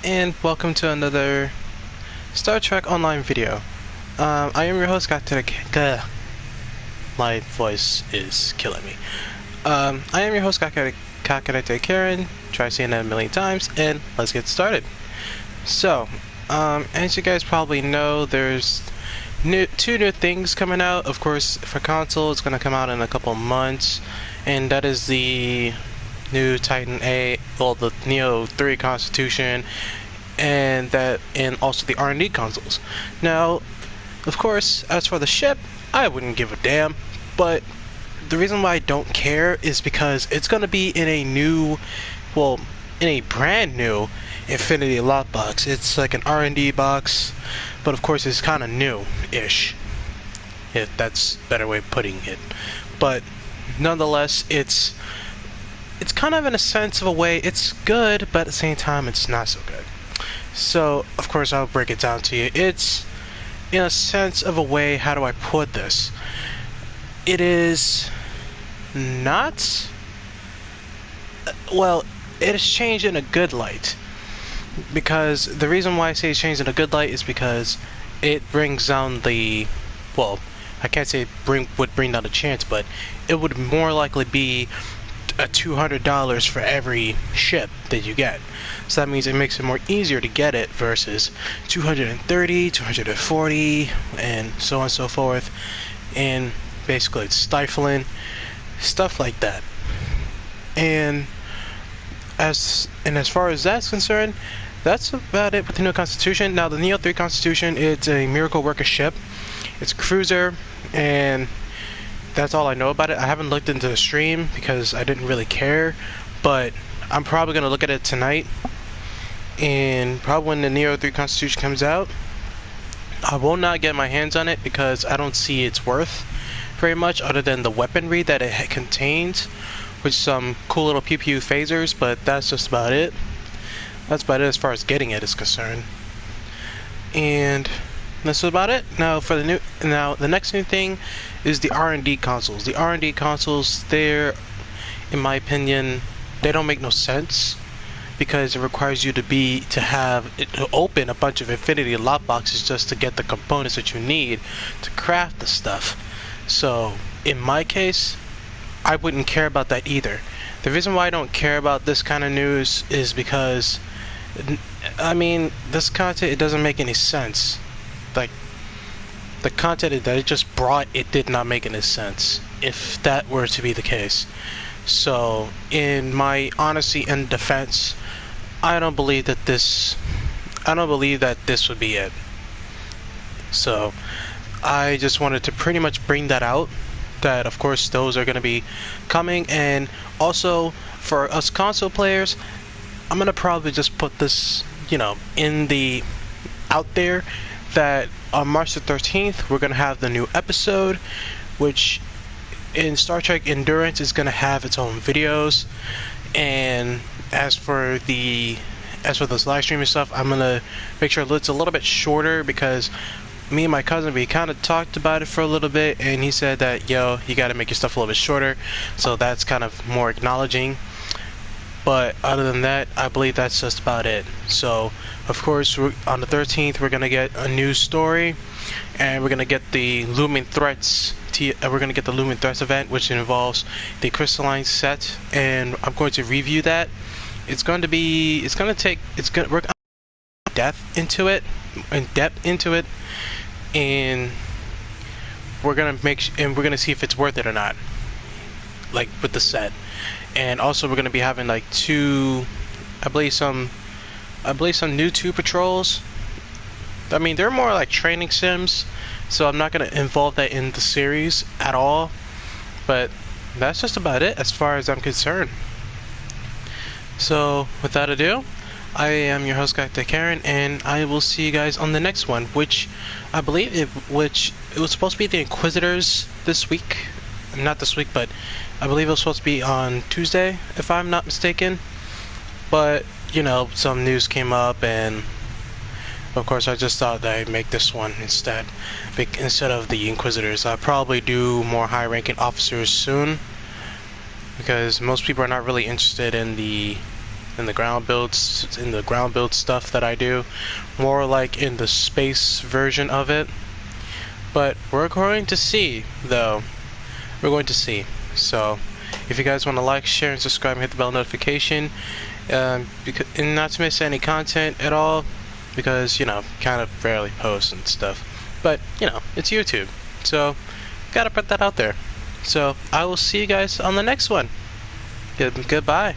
and welcome to another Star Trek Online video. I am your host, My voice is killing me. I am your host, Kakarete Karen. Try saying that a million times, and let's get started. So, as you guys probably know, there's two new things coming out. Of course, for console, it's going to come out in a couple months, and that is the new Titan A, well, the Neo 3 Constitution, and also the R&D consoles. Now, of course, as for the ship, I wouldn't give a damn, but the reason why I don't care is because it's gonna be in a brand new Infinity Lot box. It's like an R&D box, but of course it's kind of new-ish, if that's a better way of putting it. But nonetheless, it's kind of, in a sense of a way, it's good, but at the same time, it's not so good. So, of course, I'll break it down to you. It's, in a sense of a way, how do I put this? It is not, well, it is changed in a good light. Because the reason why I say it's changed in a good light is because it brings down the, well, I can't say would bring down the chance, but it would more likely be $200 for every ship that you get. So that means it makes it more easier to get it versus 230, 240, and so on and so forth. And basically it's stifling, stuff like that. And as far as that's concerned, that's about it with the new Constitution. Now, the Neo 3 Constitution, it's a miracle worker ship. It's a cruiser, and that's all I know about it. I haven't looked into the stream because I didn't really care, but I'm probably going to look at it tonight, and probably when the Neo 3 Constitution comes out, I will not get my hands on it because I don't see its worth very much other than the weaponry that it contains, with some cool little pew-pew phasers, but that's just about it. That's about it as far as getting it is concerned. And that's about it. Now the next new thing is the R&D consoles. The R&D consoles, they're, in my opinion, they don't make no sense because it requires you to open a bunch of Infinity Lot boxes just to get the components that you need to craft the stuff. So in my case, I wouldn't care about that either. The reason why I don't care about this kind of news is because, I mean, this content, it doesn't make any sense. Like, the content that it just brought, it did not make any sense, if that were to be the case. So, in my honesty and defense, I don't believe that this would be it. So, I just wanted to pretty much bring that out, that of course those are going to be coming, and also for us console players, I'm going to probably just put this, out there, that on March the 13th, we're going to have the new episode, which in Star Trek Endurance is going to have its own videos. And as for this live stream and stuff, I'm going to make sure it's a little bit shorter because me and my cousin, we kind of talked about it for a little bit, and he said that, yo, you got to make your stuff a little bit shorter. So that's kind of more acknowledging. But other than that, I believe that's just about it. So, of course, on the 13th, we're going to get a new story, and we're going to get the Looming Threats. We're going to get the Looming Threats event, which involves the Crystalline set, and I'm going to review that. We're going to depth into it, and we're going to see if it's worth it or not, like with the set. And also we're going to be having like I believe some new 2 patrols. I mean, they're more like training sims, so I'm not going to involve that in the series at all. But that's just about it as far as I'm concerned. So without ado, I am your host, Dr. Karen, and I will see you guys on the next one, which I believe it was supposed to be the Inquisitors this week. Not this week, but I believe it was supposed to be on Tuesday, if I'm not mistaken. But, some news came up, and of course I just thought that I'd make this one instead of the Inquisitors. I'll probably do more high-ranking officers soon, because most people are not really interested in the in the ground build stuff that I do, more like in the space version of it. But we're going to see, though. We're going to see. So, if you guys want to like, share, and subscribe, and hit the bell notification, and not to miss any content at all, because, you know, kind of rarely post and stuff. But, you know, it's YouTube, so gotta put that out there. So, I will see you guys on the next one. Goodbye.